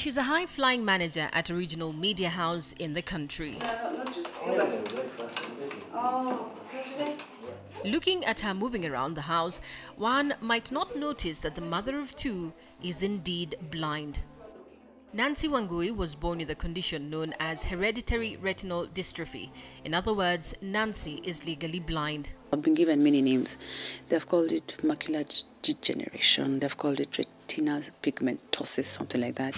She's a high-flying manager at a regional media house in the country. Looking at her moving around the house, one might not notice that the mother of two is indeed blind. Nancy Wangui was born with a condition known as hereditary retinal dystrophy. In other words, Nancy is legally blind. I've been given many names. They've called it macular degeneration, they've called it retinal pigmentosis, something like that.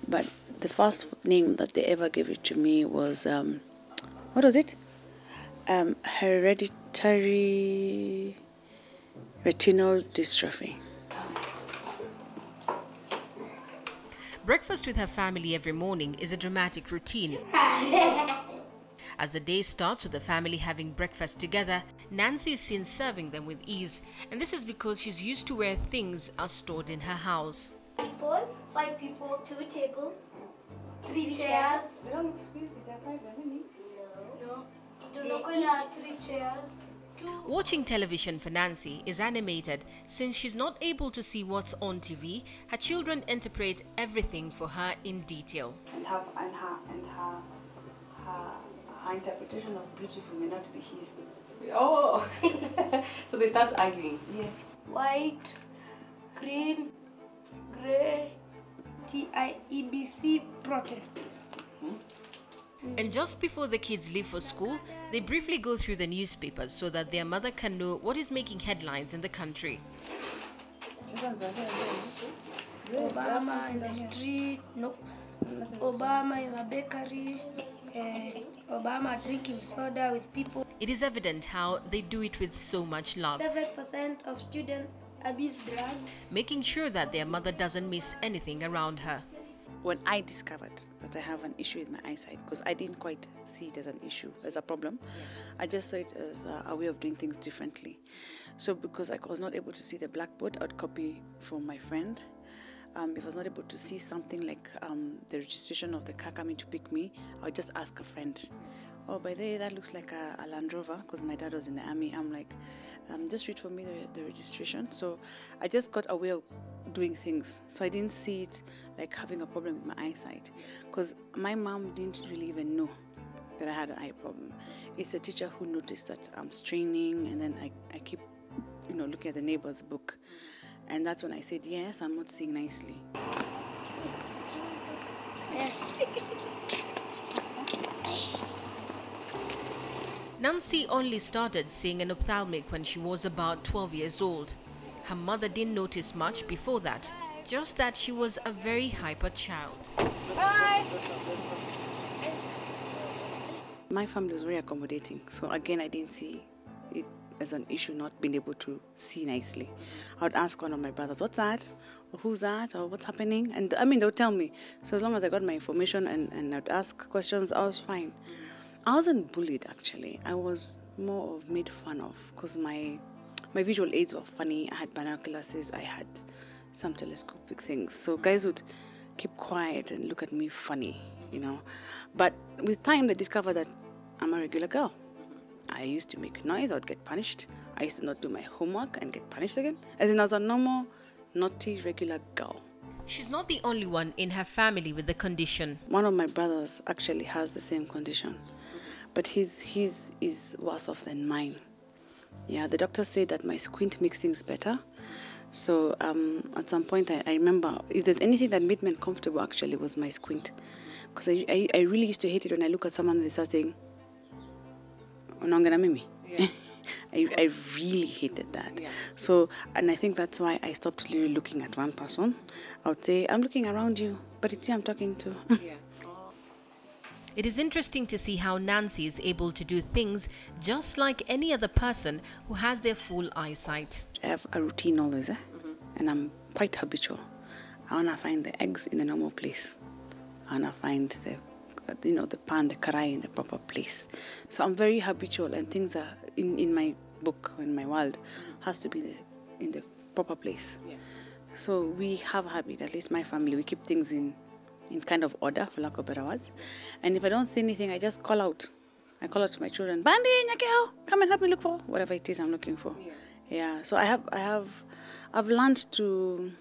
But the first name that they ever gave it to me was, what was it? Hereditary retinal dystrophy. Breakfast with her family every morning is a dramatic routine. As the day starts with the family having breakfast together, Nancy is seen serving them with ease, and this is because she's used to where things are stored in her house. 5 people, 2 tables, 3 chairs. They don't look squeezy, they're 5, No. They're not going to have 3 chairs. Watching television for Nancy is animated. Since she's not able to see what's on TV, her children interpret everything for her in detail. And her interpretation of beautiful may not be his. Oh, so they start arguing. Yeah. White, green, grey, TIEBC protests. And just before the kids leave for school, they briefly go through the newspapers so that their mother can know what is making headlines in the country. Obama in the street, no. Obama in a bakery, Obama drinking soda with people. It is evident how they do it with so much love, 7% of students abuse drugs. making sure that their mother doesn't miss anything around her. When I discovered that I have an issue with my eyesight, because I didn't quite see it as an issue, as a problem, I just saw it as a way of doing things differently. So because I was not able to see the blackboard, I would copy from my friend. If I was not able to see something like the registration of the car coming to pick me, I would just ask a friend, oh, by the way, that looks like a Land Rover, because my dad was in the army. I'm like, just read for me the registration. So I just got a way of doing things. So I didn't see it like having a problem with my eyesight, because my mom didn't really even know that I had an eye problem. It's a teacher who noticed that I'm straining, and then I keep, looking at the neighbor's book. And that's when I said, yes, I'm not seeing nicely. Nancy only started seeing an ophthalmic when she was about 12 years old. Her mother didn't notice much before that, just that she was a very hyper child. Bye. My family was very accommodating, so again, I didn't see it as an issue not being able to see nicely. I would ask one of my brothers, what's that? Or who's that? Or what's happening? And they would tell me. So as long as I got my information and I'd ask questions, I was fine. I wasn't bullied, actually. I was more of made fun of, because my visual aids were funny. I had binoculars, I had some telescopic things. So guys would keep quiet and look at me funny, But with time, they discovered that I'm a regular girl. I used to make noise, I would get punished. I used to not do my homework and get punished again. As in, I was a normal, naughty, regular girl. She's not the only one in her family with the condition. One of my brothers actually has the same condition, but his is worse off than mine. Yeah, the doctor said that my squint makes things better. So at some point, I remember, if there's anything that made me uncomfortable, actually, was my squint. Because I really used to hate it when I look at someone and they start saying, "Unaongea mimi." Yeah. I really hated that. Yeah. So, and I think that's why I stopped really looking at one person. I would say, I'm looking around you, but it's you I'm talking to. Yeah. It is interesting to see how Nancy is able to do things just like any other person who has their full eyesight. I have a routine always, and I'm quite habitual. I want to find the eggs in the normal place. I want to find the pan, the karai in the proper place. So I'm very habitual, and things are in my book, in my world, has to be in the proper place. Yeah. So we have a habit, at least my family, we keep things in kind of order, for lack of better words. And if I don't see anything, I just call out. I call out to my children, Bandi, Nyakeho, come and help me look for whatever it is I'm looking for. Yeah. Yeah. So I've learned to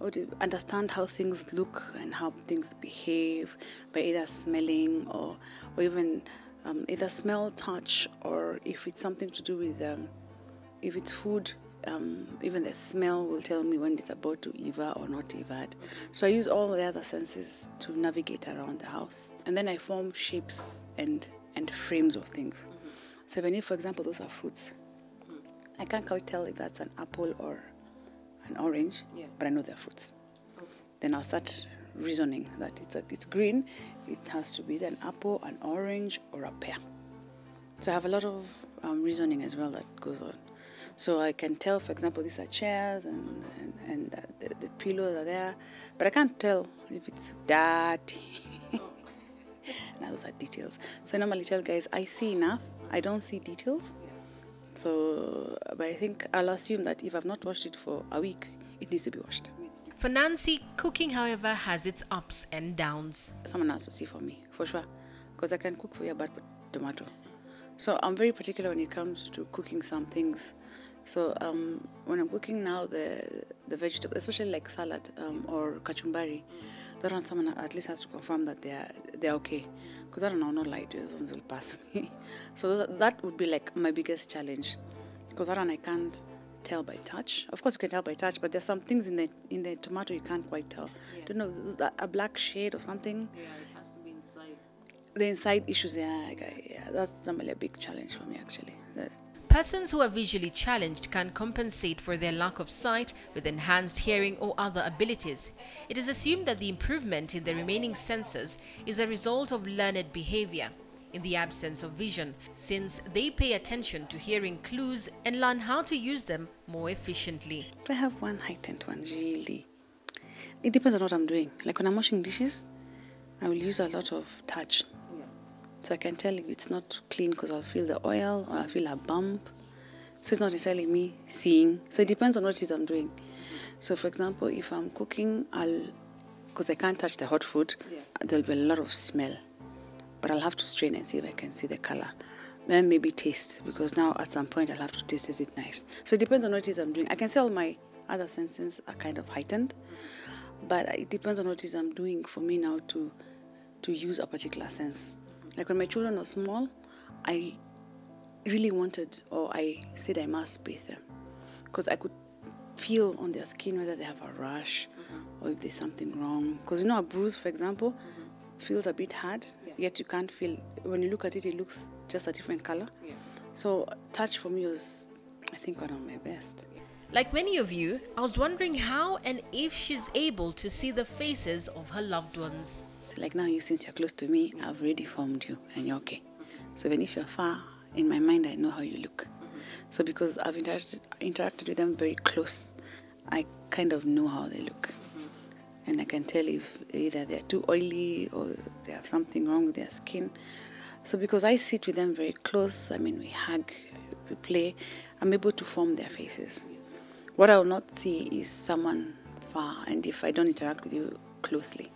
or to understand how things look and how things behave by either smelling or even either smell, touch, or if it's something to do with if it's food. Even the smell will tell me when it's about to evac or not evac. So I use all the other senses to navigate around the house. And then I form shapes and frames of things. So even if, for example, those are fruits, I can't quite tell if that's an apple or an orange, but I know they're fruits. Then I'll start reasoning that it's green, it has to be an apple, an orange, or a pear. So I have a lot of reasoning as well that goes on. So I can tell, for example, these are chairs and the pillows are there, but I can't tell if it's dirty. Now those are details. So I normally tell guys, I see enough, I don't see details. So, but I think I'll assume that if I've not washed it for a week, it needs to be washed. For Nancy, cooking, however, has its ups and downs. Someone has to see for me, for sure, because I can cook for you a bad tomato. So I'm very particular when it comes to cooking some things. So when I'm cooking now the vegetable, especially like salad or kachumbari, that one someone at least has to confirm that they're okay, because I don't know, not lie to you, those will pass me. So that would be like my biggest challenge, because that one I can't tell by touch. Of course you can tell by touch, but there's some things in the tomato you can't quite tell. Don't know, a black shade or something. Yeah, it has to be inside. The inside issues, yeah, that's normally a big challenge for me actually. Persons who are visually challenged can compensate for their lack of sight with enhanced hearing or other abilities. It is assumed that the improvement in the remaining senses is a result of learned behavior in the absence of vision, since they pay attention to hearing clues and learn how to use them more efficiently. I have one heightened one, really. It depends on what I'm doing. Like when I'm washing dishes, I will use a lot of touch. So I can tell if it's not clean because I'll feel the oil or I'll feel a bump. So it's not necessarily me seeing. So it depends on what it is I'm doing. So for example, if I'm cooking, because I can't touch the hot food, there'll be a lot of smell. But I'll have to strain and see if I can see the color. Then maybe taste, because now at some point I'll have to taste, is it nice? So it depends on what it is I'm doing. I can say all my other senses are kind of heightened, but it depends on what it is I'm doing for me now to use a particular sense. Like when my children were small, I really wanted, or I said I must bathe them, because I could feel on their skin whether they have a rash or if there's something wrong. Because a bruise, for example, feels a bit hard, yet you can't feel, when you look at it, it looks just a different color. So touch for me was, I think, one of my best. Like many of you, I was wondering how and if she's able to see the faces of her loved ones. Like now, since you're close to me, I've already formed you and you're okay. So even if you're far, in my mind, I know how you look. So because I've interacted with them very close, I kind of know how they look. And I can tell if either they're too oily or they have something wrong with their skin. So because I sit with them very close, I mean, we hug, we play, I'm able to form their faces. What I will not see is someone far, and if I don't interact with you closely,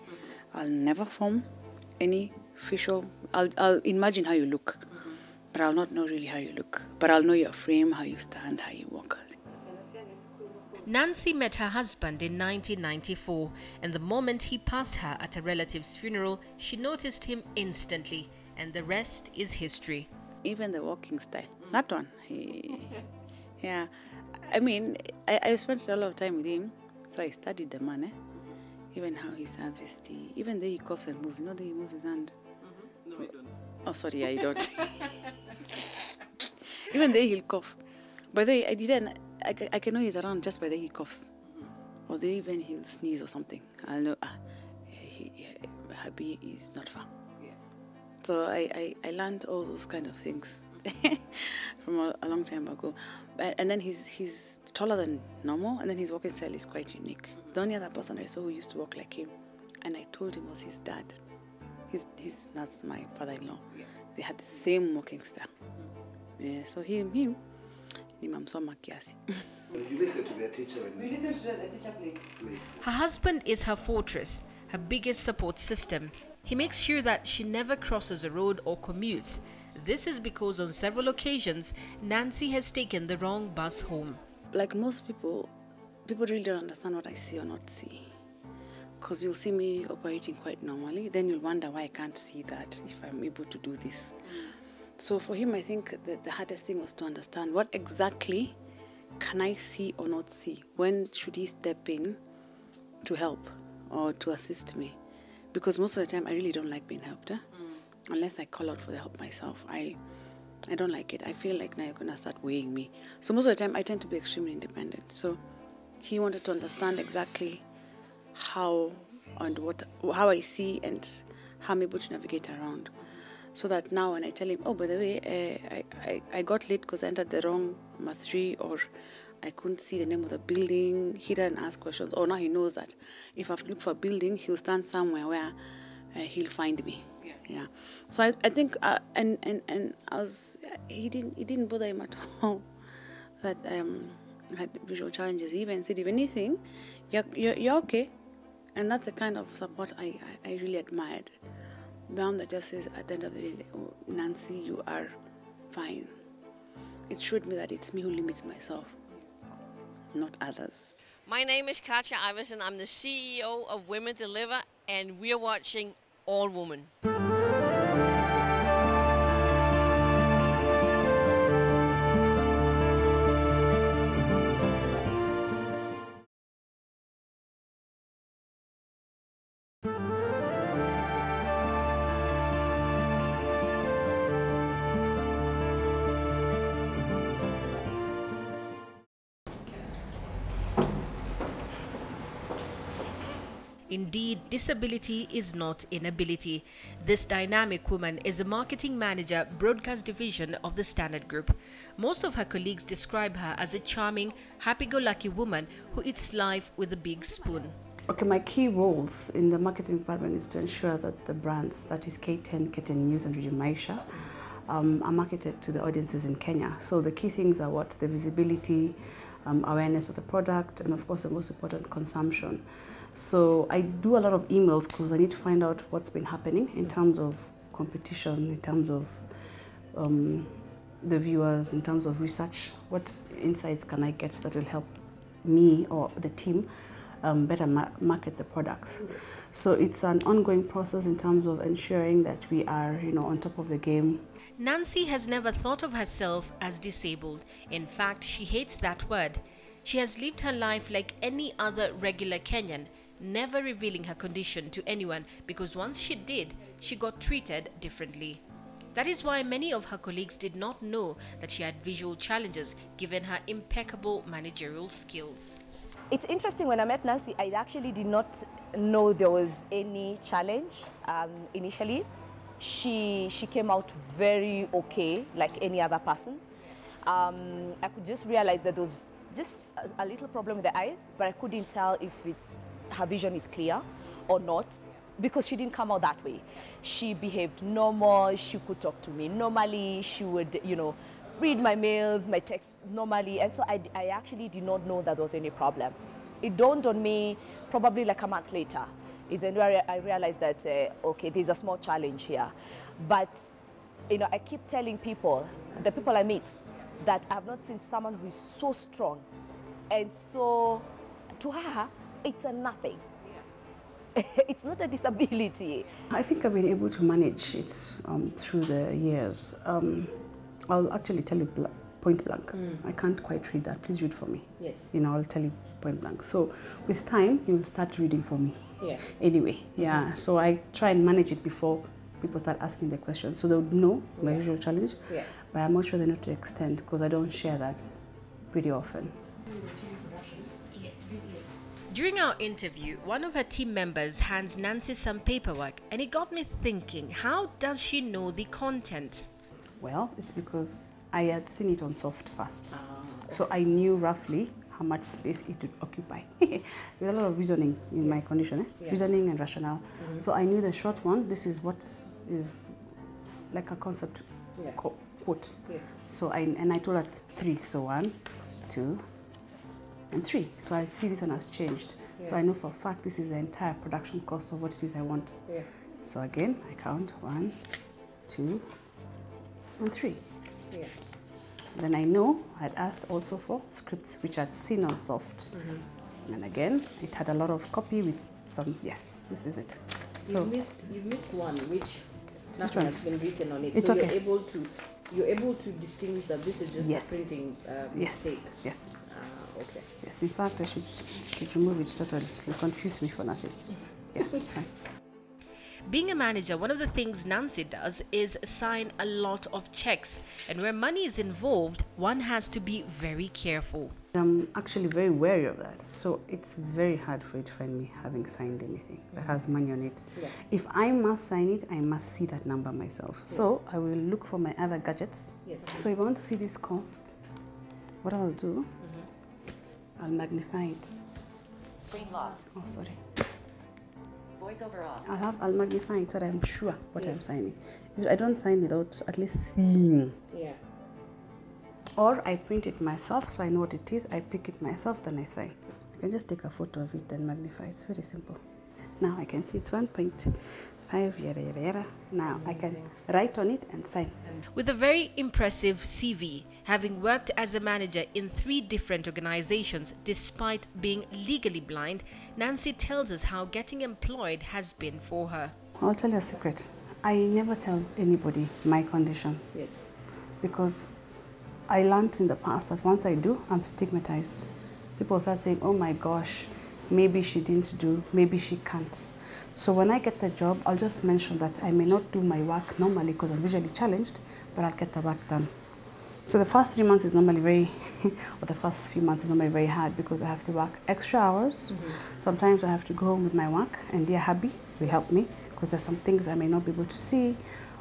I'll never form any facial. I'll imagine how you look, but I'll not know really how you look. But I'll know your frame, how you stand, how you walk. Nancy met her husband in 1994, and the moment he passed her at a relative's funeral, she noticed him instantly, and the rest is history. Even the walking style, that one. Yeah, I mean, I spent a lot of time with him, so I studied the man. Even how he serves his tea, even though he coughs and moves. That he moves his hand. No, I don't. Oh, sorry, I don't. Even though he'll cough. But I didn't. I can know he's around just by the way he coughs. Or then even he'll sneeze or something. I'll know, Happy is not far. So I learned all those kind of things from a long time ago. And then he's taller than normal, and then his walking style is quite unique. The only other person I saw who used to walk like him, and I told him, was his dad. That's my father-in-law. They had the same walking style. Yeah, so him, nimamsoma kiasi. You listen to their teacher when We listen to the teacher play. Her husband is her fortress, her biggest support system. He makes sure that she never crosses a road or commutes. This is because on several occasions, Nancy has taken the wrong bus home. Like most people, people really don't understand what I see or not see. Because you'll see me operating quite normally, then you'll wonder why I can't see that if I'm able to do this. So for him, I think that the hardest thing was to understand what exactly can I see or not see? When should he step in to help or to assist me? Because most of the time, I really don't like being helped. Unless I call out for the help myself. I don't like it. I feel like now you're going to start weighing me. So most of the time, I tend to be extremely independent. So he wanted to understand exactly how I see and how I'm able to navigate around. So that now when I tell him, oh, by the way, I got late because I entered the wrong M3, or I couldn't see the name of the building, he doesn't ask questions. Or now he knows that if I have to look for a building, he'll stand somewhere where he'll find me. Yeah. So I think, and he didn't bother him at all that I had visual challenges. He even said, if anything, you're okay. And that's the kind of support I really admired. The one that just says at the end of the day, oh, Nancy, you are fine. It showed me that it's me who limits myself, not others. My name is Katja Iversen. I'm the CEO of Women Deliver, and we're watching All Woman. Indeed, disability is not inability. This dynamic woman is a marketing manager, broadcast division of the Standard Group. Most of her colleagues describe her as a charming, happy-go-lucky woman who eats life with a big spoon. Okay, my key roles in the marketing department is to ensure that the brands, that is K10, K10 News and Radio Maisha, are marketed to the audiences in Kenya. So the key things are what? The visibility, awareness of the product, and of course the most important, consumption. So I do a lot of emails because I need to find out what's been happening in terms of competition, in terms of the viewers, in terms of research. What insights can I get that will help me or the team better market the products? So it's an ongoing process in terms of ensuring that we are, on top of the game. Nancy has never thought of herself as disabled. In fact, she hates that word. She has lived her life like any other regular Kenyan, never revealing her condition to anyone, because once she did, she got treated differently. That is why many of her colleagues did not know that she had visual challenges, given her impeccable managerial skills. It's interesting, when I met Nancy, I actually did not know there was any challenge initially. She came out very okay, like any other person. I could just realize that there was just a little problem with the eyes, but I couldn't tell if her vision is clear or not, because she didn't come out that way. She behaved normal, she could talk to me normally, she would, read my mails, my texts normally, and so I actually did not know that there was any problem. It dawned on me probably like a month later, is when I realized that, okay, there's a small challenge here. But, I keep telling people, the people I meet, that I've not seen someone who is so strong. And so, to her, it's a nothing. Yeah. It's not a disability. I think I've been able to manage it through the years. I'll actually tell you point blank. I can't quite read that. Please read for me. Yes. I'll tell you point blank. So with time, you'll start reading for me. Yeah. Anyway, yeah. So I try and manage it before people start asking the questions, so they would know my visual challenge. Yeah. But I'm not sure they know to extent, because I don't share that pretty often. During our interview, one of her team members hands Nancy some paperwork, and it got me thinking, how does she know the content? Well, it's because I had seen it on soft first. So I knew roughly how much space it would occupy. There's a lot of reasoning in my condition, reasoning and rationale. So I knew the short one, this is what is like a concept quote. Yes. So I told her 3, so 1, 2, and 3. So I see this one has changed. Yeah. So I know for a fact this is the entire production cost of what it is I want. Yeah. So again, I count 1, 2, and 3. Yeah. Then I know I'd asked also for scripts which I'd seen on soft. And again, it had a lot of copy with some, yes, this is it. So You missed one, which Which nothing one? has been written on it. It's so okay. you're able to distinguish that this is just Yes. a printing yes, mistake. yes, Okay. yes. In fact, I should remove it totally. You confuse me for nothing. Yeah, it's fine. Being a manager, one of the things Nancy does is sign a lot of checks. And where money is involved, one has to be very careful. I'm actually very wary of that, so it's very hard for you to find me having signed anything that has money on it. Yeah. If I must sign it, I must see that number myself. Yes. So I will look for my other gadgets. Yes. So if I want to see this cost, what I'll do, I'll magnify it. Same law. Oh, sorry. Voice over off. I'll magnify it so that I'm sure what I'm signing. I don't sign without at least seeing. Yeah. Or I print it myself so I know what it is. I pick it myself, then I sign. I can just take a photo of it and magnify it. It's very simple. Now I can see it's 1.5, yada, yada, yada. Now I can write on it and sign. With a very impressive CV, having worked as a manager in 3 different organizations despite being legally blind, Nancy tells us how getting employed has been for her. I'll tell you a secret. I never tell anybody my condition Yes. because I learned in the past that once I do, I'm stigmatized. People start saying, oh my gosh, maybe she didn't do, maybe she can't. So when I get the job, I'll just mention that I may not do my work normally because I'm visually challenged, but I'll get the work done. So the first 3 months is normally very, or the first few months is normally very hard because I have to work extra hours. Sometimes I have to go home with my work, and dear hubby will help me because there's some things I may not be able to see,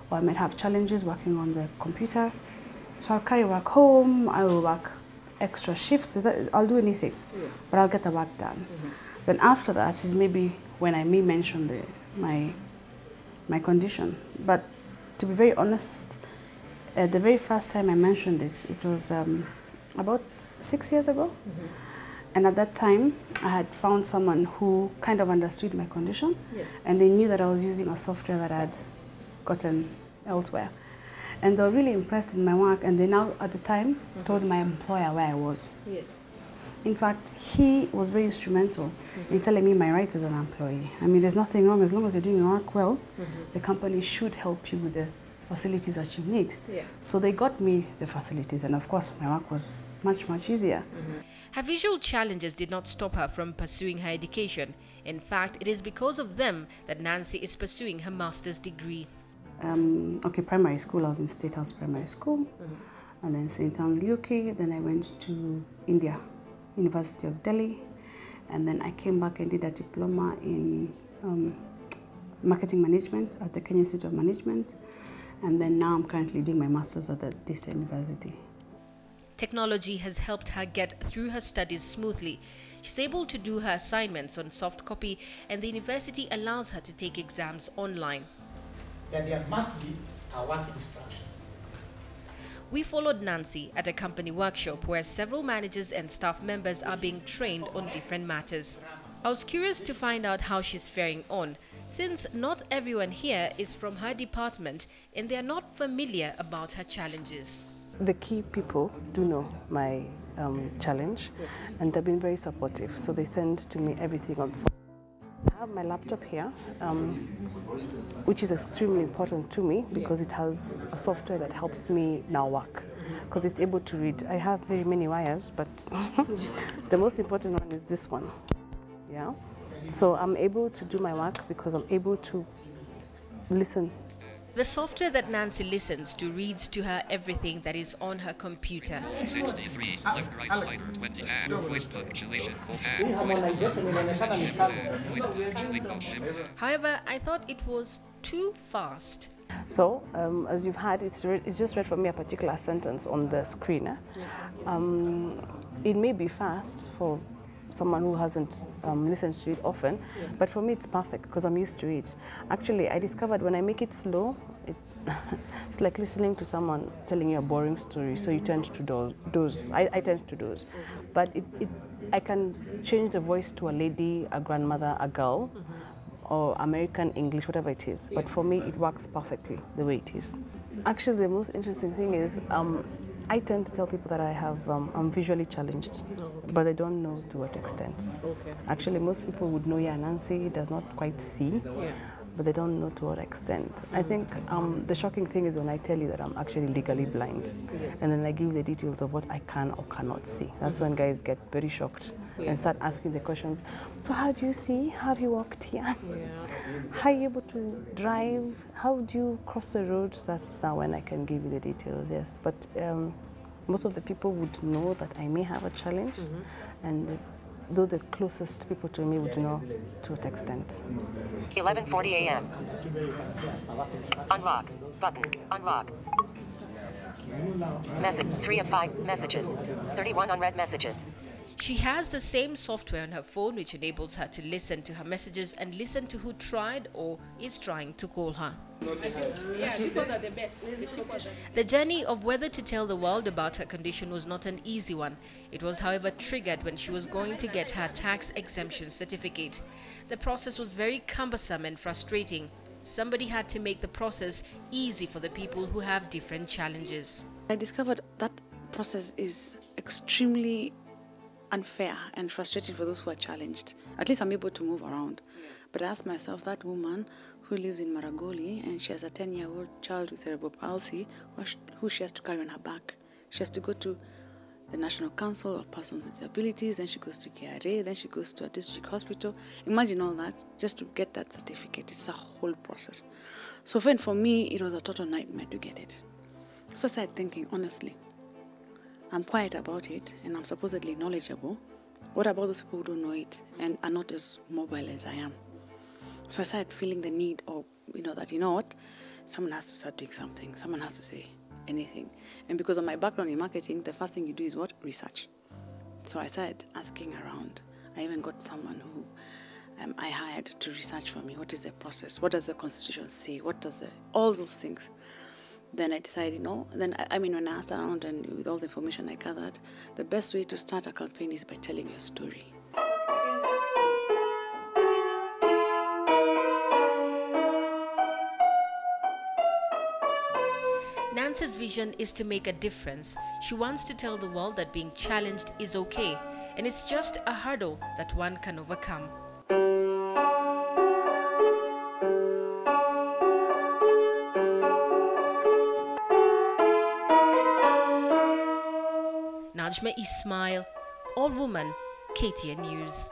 or I might have challenges working on the computer. So I'll carry work home, I will work extra shifts, I'll do anything, but I'll get the work done. Then after that is maybe when I may mention my condition. But to be very honest, the very first time I mentioned it, it was about 6 years ago. And at that time, I had found someone who kind of understood my condition, and they knew that I was using a software that I had gotten elsewhere. And they were really impressed with my work, and they now, at the time, told my employer where I was. Yes. In fact, he was very instrumental in telling me my rights as an employee. I mean, there's nothing wrong as long as you're doing your work well. The company should help you with the facilities that you need. Yeah. So they got me the facilities, and of course, my work was much, much easier. Her visual challenges did not stop her from pursuing her education. In fact, it is because of them that Nancy is pursuing her master's degree. Okay, primary school, I was in State House Primary School, and then St. Anne's UK, then I went to India, University of Delhi, and then I came back and did a diploma in marketing management at the Kenya Institute of Management, and then now I'm currently doing my master's at the District University. Technology has helped her get through her studies smoothly. She's able to do her assignments on soft copy, and the university allows her to take exams online. That there must be a work instruction. We followed Nancy at a company workshop where several managers and staff members are being trained on different matters. I was curious to find out how she's faring on, since not everyone here is from her department and they are not familiar about her challenges. The key people do know my challenge, and they've been very supportive, so they send to me everything on soft. I have my laptop here, which is extremely important to me because it has a software that helps me now work, because it's able to read. I have very many wires, but the most important one is this one. Yeah, so I'm able to do my work because I'm able to listen. The software that Nancy listens to reads to her everything that is on her computer. 63, left, right, slider, 20, tab, voice modulation, However, I thought it was too fast. So, as you've had, it's just read for me a particular sentence on the screen. It may be fast for someone who hasn't listened to it often, but for me it's perfect because I'm used to it. Actually, I discovered when I make it slow, it's like listening to someone telling you a boring story, so you tend to doze. I tend to doze. But I can change the voice to a lady, a grandmother, a girl, or American English, whatever it is. But for me, it works perfectly the way it is. Actually, the most interesting thing is I tend to tell people that I'm visually challenged, but I don't know to what extent. Okay. Actually, most people would know, yeah, Nancy does not quite see, but they don't know to what extent. I think the shocking thing is when I tell you that I'm actually legally blind, and then I give the details of what I can or cannot see. That's when guys get very shocked and start asking the questions. So how do you see? How have you walked here? How are you able to drive? How do you cross the road? That's when I can give you the details, yes. But most of the people would know that I may have a challenge, and though the closest people to me would know to what extent. 11:40 a.m. Unlock. Button. Unlock. Message. 3 of 5 messages. 31 unread messages. She has the same software on her phone which enables her to listen to her messages and listen to who tried or is trying to call her. Yeah, these ones are the best. The journey of whether to tell the world about her condition was not an easy one. It was, however, triggered when she was going to get her tax exemption certificate. The process was very cumbersome and frustrating. Somebody had to make the process easy for the people who have different challenges. I discovered that process is extremely unfair and frustrating for those who are challenged. At least I'm able to move around. But I asked myself, that woman who lives in Maragoli and she has a 10-year-old child with cerebral palsy who she has to carry on her back. She has to go to the National Council of Persons with Disabilities, then she goes to KRA, then she goes to a district hospital. Imagine all that just to get that certificate. It's a whole process. So for me, it was a total nightmare to get it. So I started thinking, honestly, I'm quiet about it and I'm supposedly knowledgeable. What about those people who don't know it and are not as mobile as I am? So I started feeling the need of, what? Someone has to start doing something. Someone has to say anything. And because of my background in marketing, the first thing you do is what? Research. So I started asking around. I even got someone who I hired to research for me. What is the process? What does the Constitution say? What does all those things? Then I decided, when I asked around and with all the information I gathered, the best way to start a campaign is by telling your story. Nancy's vision is to make a difference. She wants to tell the world that being challenged is okay, and it's just a hurdle that one can overcome. Najma Ismail, All Woman, KTN News.